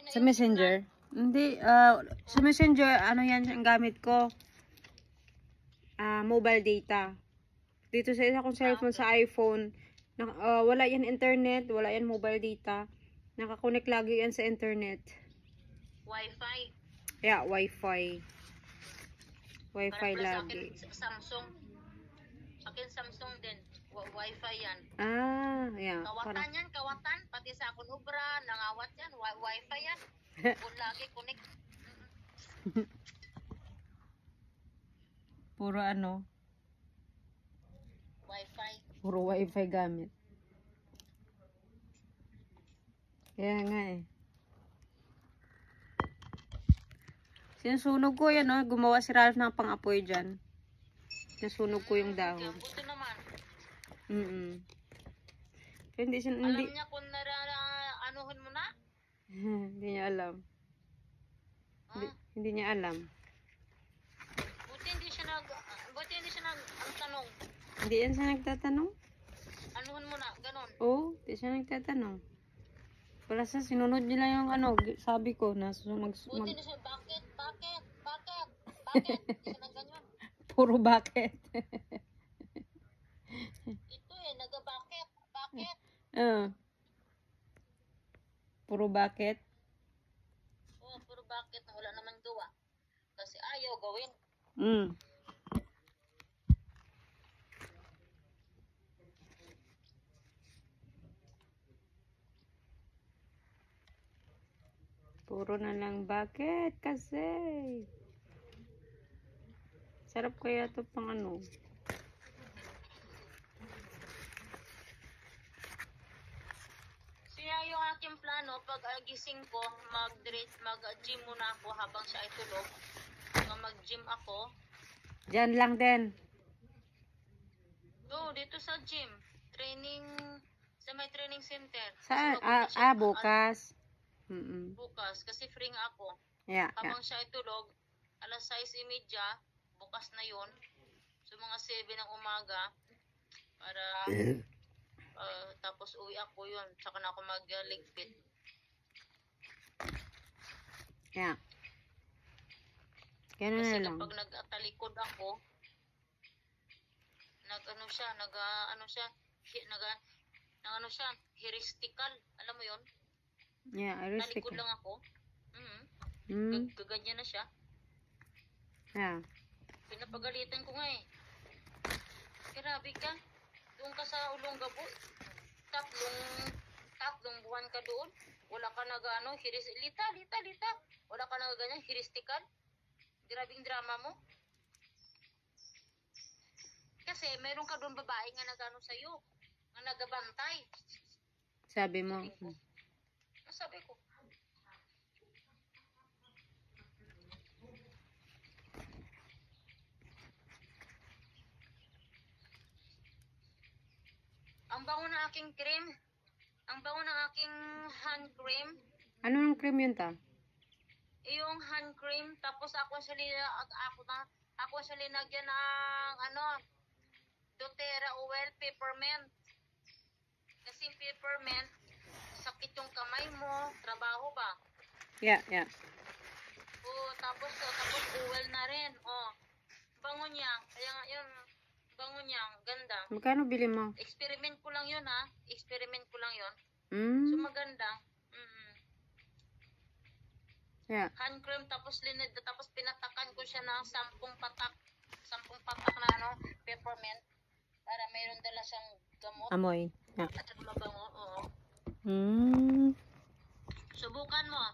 na Sa yung Messenger? Hindi, sa Messenger, ano yan ang gamit ko? Mobile data. Dito sa isa kong cellphone sa iPhone, wala yan internet, wala yan mobile data. Nakakonect lagi yan sa internet. Wi-Fi. Yeah, Wi-Fi. Wi-Fi Para sa akin, lagi. Samsung. Akin Samsung din. Wi-Fi yan. Yeah. Kawatan yan, kawatan. Pati sa akong ubra, nangawat yan. Wi-Fi yan. Kung lagi connect. Puro ano? Wi-Fi. Puro Wi-Fi gamit. Kaya nga eh. Sinusunog ko yan, oh. Gumawa si Ralph ng pang-apoy dyan. Nasunog ko yung dahon. Buti naman. Kaya hindi siya, Alam niya kung anuhin mo na? Hindi niya alam. Hindi niya alam. Buti hindi siya ang tanong. Hindi yan siya nagtatanong? Anuhin mo na, ganon. Oo, hindi siya nagtatanong. Wala siya, sinunod niya lang yung ano, sabi ko, Buti hindi siya, bakit? Hindi siya nagganyan. Puro bakit? Ito eh, naga-bakit. Bakit? Puro bakit? Oo, puro bakit na wala naman gawa. Kasi ayaw gawin. Puro na lang bakit kasi. Sarap kaya to pang ano. Siya yung aking plano, pag gising ko, mag-gym muna ako habang siya ay tulog. Mag-gym ako. Diyan lang din. Dito sa gym. Training, sa may training center. Saan? Bukas. Bukas, kasi free nga ako. Yeah. Habang siya ay tulog, alas 6:30, bukas na yun. So mga 7 ng umaga, para tapos uwi ako yun. Tsaka na ako mag-ligpit. Yeah. Ganun Kasi na lang. kapag nag-talikod ako, heristical. Alam mo yun? Yeah, Talikod lang ako. Gaganyan na siya. Yeah. Pinapagalitan ko nga eh. Grabe ka. Doon ka sa Olongapo. Tatlong buwan ka doon. Wala ka lita. Wala ka ganyan, heristical. Grabing drama mo. Kasi meron ka doon babae nga nagano sa'yo. Nga nagabantay. Sabi mo. Sabi ko. Ang bango ng aking cream. Ang bango ng aking hand cream. Ano yung cream yun ta? Yung hand cream. Tapos ako sa linagyan ng doTERRA oil, peppermint. Kasi peppermint, sakit yung kamay mo, trabaho ba? Yeah. Tapos oil na rin. Bango niya. Kaya nga yun, bango niya, ganda. Magkano bili mo? Experiment ko lang yun ha. So maganda. Yeah. Hand cream, tapos pinatakan ko siya ng 10 patak. 10 patak na peppermint. Para mayroon dala siyang gamot. Amoy. Yeah. At mabango, oo. Mm. Subukan mo.